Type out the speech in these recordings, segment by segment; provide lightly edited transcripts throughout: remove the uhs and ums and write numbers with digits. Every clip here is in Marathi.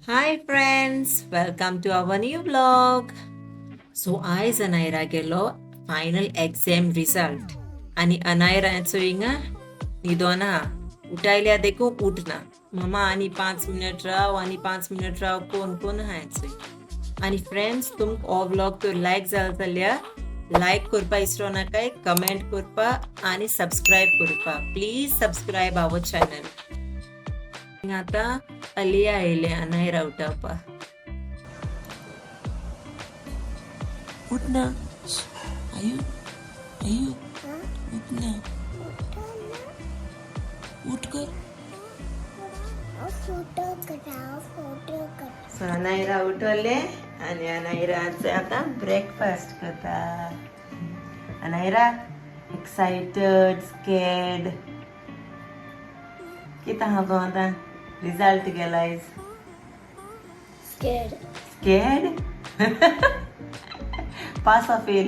Hi friends, welcome to our new vlog. So आज अनायरा गेलो फायनल एक्झाम रिझल्ट आणि अनायराचो हिंगा निदोना उठायल्या देखो उठना मम्मा आणि 5 मिनिट राव कोण कोण हायचोय आणि फ्रेंड्स तुमक हो व्लॉग तो लाईक जाला जाल्यार लाईक करपा इसरो नाका कमेंट करपा आणि सबस्क्राईब करपा प्लीज सबस्क्राईब आवर चॅनल. आता अलिया आयले अनायरा उठावपा. उठ ना आयु आयु उठ ना उठ कर. So, अनायरा उठवले आणि अनायराचे आता ब्रेकफास्ट करता. अनायरा एक्साइटेड स्कॅर्ड किती हा गो आता रिझल्ट गेलाय. स्कॅर्ड पास ऑर फेल.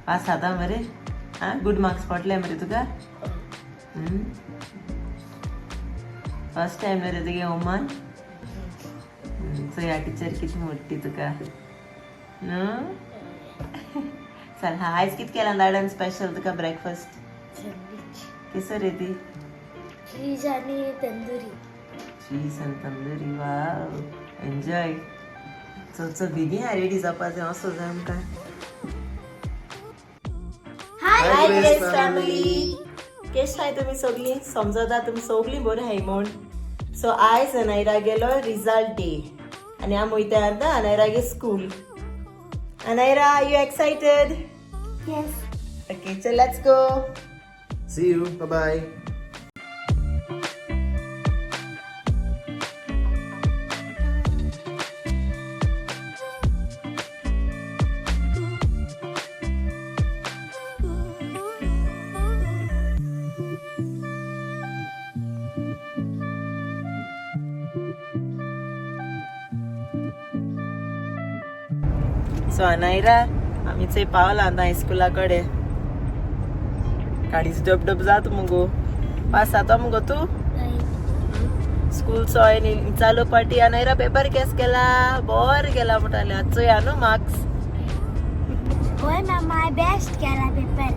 पास आता मरे हा गुड मार्क्स पडले मरे तुका. फर्स्ट टाइम मरे तुगे ओमान. सो या टीचर किती मोठी तुका नो. चल हा आयज कित केला दाडन स्पेशल तुका ब्रेकफास्ट. किसर रे ती. चीज आणि तंदुरी वाव एन्जॉय. चल बेगीन रेडी जावपाचें असो जाय आमकां. हाय ग्रेस फॅमिली केश हाय तुमी सगळीं समजता तुमी सगळीं बरी हाय म्हूण. सो आयज अनायरा गेलो रिजल्ट डे आनी आमी वयता आतां अनायरागे school. Anaira are you excited. Yes. Okay चल let's go. See you. Bye-bye. So Anaira आमी थंय पावला आतां हायस्कुला कडेन. गाडीच डब जात मुगो. पास जाता मुगो तू स्कूल चालू पाटी. अनायरा पेपर केस केला बोर गेला म्हणटाले आजचो या न्हू मार्क्स. होय मम्मा हांवें बेस्ट केला पेपर.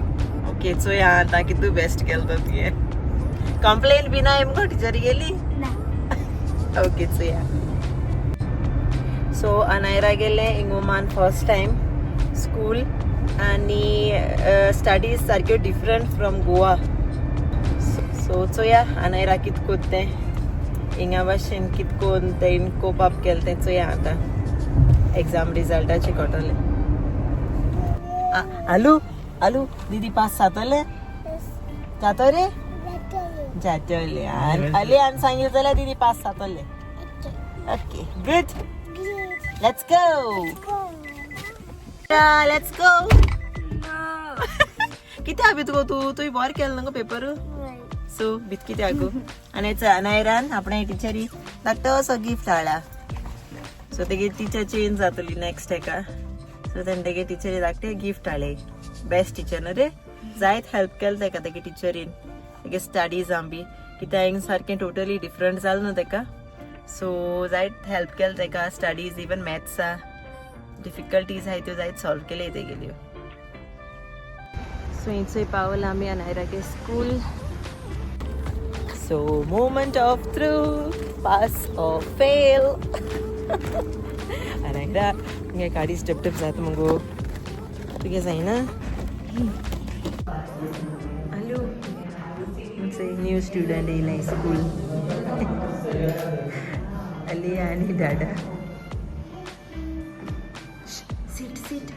ओके चोया आतां कितू बेस्ट केलो तुवें. कंप्लेन बी ना मुगो टिचरी गेली ना. ओके चोया. सो अनायरा गेले इंगोमान फर्स्ट टाइम स्कूल आणि स्टडीज सारक्यो डिफरंट फ्रॉम गोवा. सो चोया अनायरा कित कोत्तें हिंगा भाशेन कित कोन्न तें कोप अप केलें तें चोया आतां एग्जाम रिजल्टाचें कळटलें. आलू आलू दीदी पास जातले जातो रे जातले. आले आनी सांगितलें जाल्यार दीदी पास जातले. Okay good let's go. Let's go. किती हाबीत गो तू तुवें बरें केलें न्हू पेपर. सो बीत किती आगो. आनी अनायरान आपणे टिचरी धाकटो असो गिफ्ट हाडला. सो तेगे टिचर चेंज जातली नेक्स्ट हेका. सो तेणे तेगे टिचरी धाकटे गिफ्ट हाडले. बेस्ट टिचर न्हू रे. जायत हेल्प केलें तेका तेगे टिचरीन तेगे स्टडीजां बी कित्याक हिंग सारकें टोटली डिफरंट जालें न्हू तेका. सो जायत हेल्प केलें तेका स्टडीज इवन मॅथ्सा डिफिकल्टीज आहाय त्यो जायत सॉल्व केले तेगेल्यो. सो हिंचोय पावला आमी अनायरागे school. So moment of truth pass or fail. Anaira तुगे गाडी स्टेप जाता मुगो तुगे जायना. हॅलो न्यू स्टुडंट येयलाय स्कूल. अलिया आणि दादा. Sit.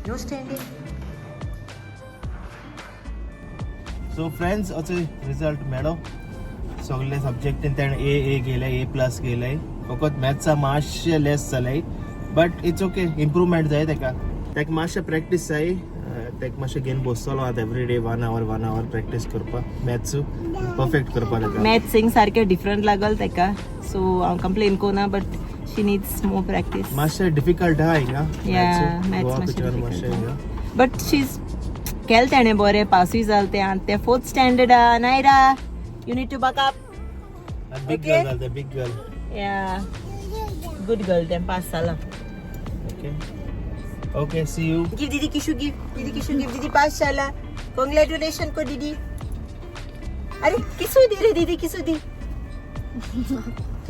No standing. So friends, also result मेळो. सगळे सब्जेक्ट तेणें A गेले A+ गेले. फकत मॅथ्सा मातशें लेस जालें बट इट्स ओके. इम्प्रूवमेंट जाय तेका मातशें प्रॅक्टीस जाय. तेका मातशें घेवन बसतलो आतां एवरी डे 1 hour प्रॅक्टीस करपाक मॅथ्स परफेक्ट करपाक तेका. मॅथ्स हिंग सारकें डिफरंट लागल तेका. सो हांव कंप्लेन कोना but she needs more practice. मातशें डिफिकल्ट आहा हिंगा. Yeah, maths मातशें difficult. But she's केल तेणे बरें पासूय जालें तें आनी तें 4th standard Naira you need to buck up Big Okay. girl, the big girl. या गुड गर्ल तें पास जालां Okay. Okay, see you. Give दीदी किशू गिव दीदी पास जाला कांग्रेचुलेशन को दीदी अरे किसू दी रे दीदी किसू दी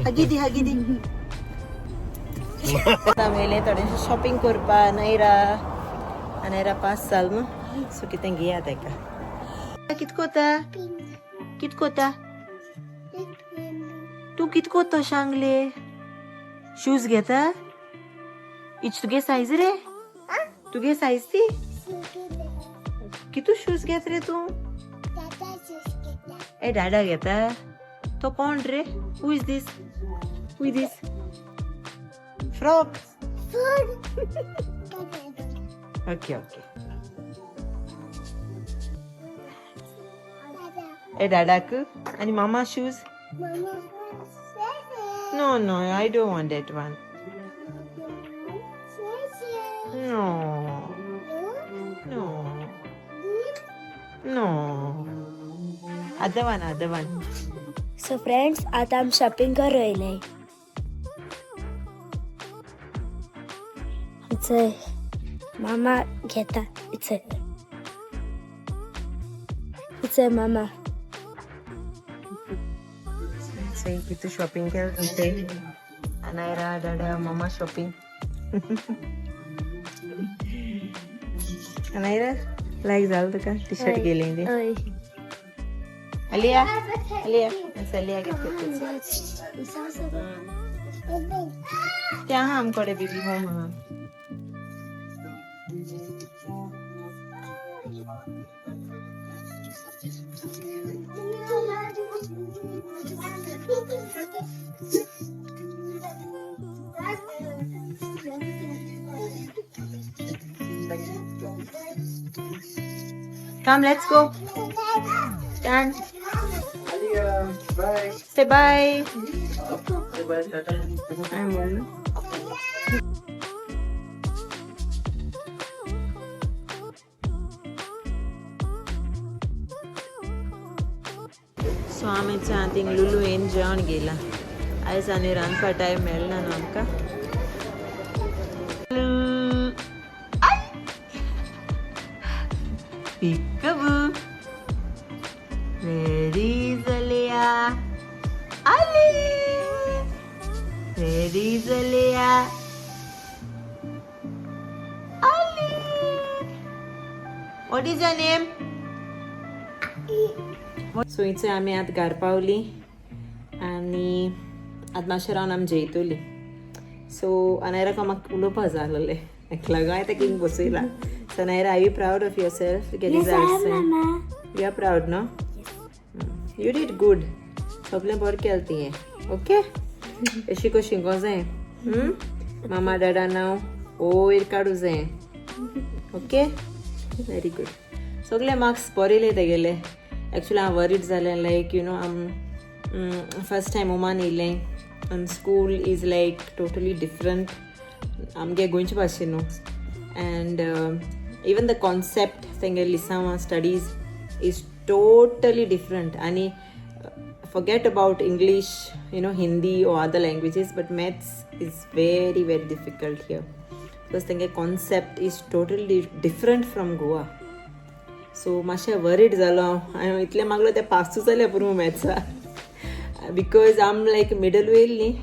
हगी दी आता वेले थोडेशें शॉपिंग करपा नायरा पास जाल न्हू सो कितें घेया तेका कित कोता तूं कित कोत्तो सांगले शूज घेता इच तुगे सायज रे तुगे सायज ती कितू शूज घेत रे तू ए डाडा घेता तो कोण रे who is this frock okay ए डाडाक आणि मामा shoes no I don't want that one No. Other one. So friends आता आमी शॉपिंग कर रोयले इचय मामा घेता इचय मामा Say किती शॉपिंग केलं ते अनायरा डाडा मामा शॉपिंग अनायरा लाईक झालं तुका टी शर्ट गेले ते अलिया घेतली त्या हा आमकडे बेबी हो म्हणून Come, let's go. Stand. Bye. Say bye. Bye. I'm on. So आमी थिंग लुलू येन जेवण गेला आयज आनी रांदपा टायम मेळना न्हू आमकां Peekaboo. Where is Alia? Ali. Where is Alia? Ali. What is your name? So इथे आम्ही आत घर पावली आणि आत मातशें रावन आमी जेयतली सो अनायराक म्हाका उलोवपा जाय आसलेलें एकला गाय ते king बसयला So Naira, are you proud of yourself to get results? Mama. You are proud, no? You did good. सगळें बरें केलें तुवें. Okay? अशी कशी गो जाय. मामा डाडा नांव वयर काडूं जाय. Okay? Very good. सगळे मार्क्स बरे येयले तेगेले. Actually हांव वरीड जालें like you know first time Oman येयलें and school is like totally different. आमगे गोंयचे भाशेन न्हू. And even the concept thing Lisama studies is totally different and forget about English, Hindi or other languages, but maths is very very difficult here because the concept is totally different from Goa. So masha worried zalo I itle maglo te pass zale puru maths because I'm like middle way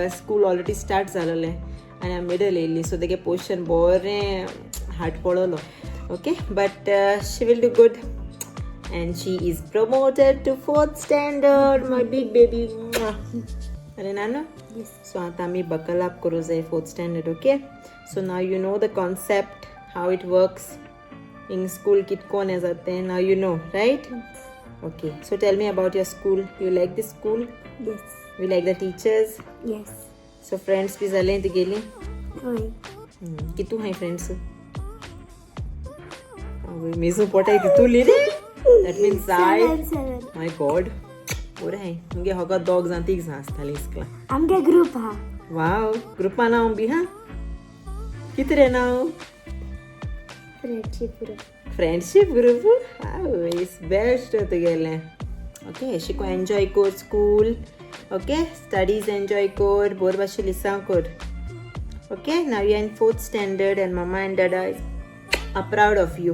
school already start zalale and I'm middle age so the portion bore hard podolo okay but she will do good and she is promoted to 4th standard my big baby are nana Yes. so ata mi buckle up karo jai 4th standard okay so now you know the concept how it works in school kit kone jate hain now you know right okay so tell me about your school you like this school Yes. you like the teachers Yes. so friends भी झाले ते गेली Oi. कितू हाय फ्रेंड्स मेजो पोटाय तितू लिरे that means I 7. my god ओरे हाय मुगे होगा डॉग जानती की सांस थाली इसका आमगे ग्रुप हा वाओ ग्रुप नाव भी हां कितरे नाव रेडची पुरो फ्रेंडशिप ग्रुप इज बेस्ट तुगेलें ओके शिको एन्जॉय कोर स्कूल ओके स्टडीज एन्जॉय कोर बोर भाशे लिसां कोर okay now you are in 4th standard and mamma and dada are proud of you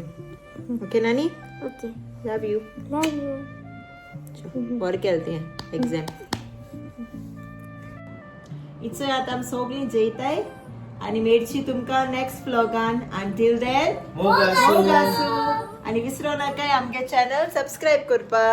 okay नानी okay love you love you बरें केलें तें एग्जाम इट्स आतां आमी सगळीं जेयताय आनी मेळची तुमकां नेक्स्ट व्लॉगान अंटील देन मोगासू. आनी विसरो नाका आमगे चॅनल सबस्क्राईब करपा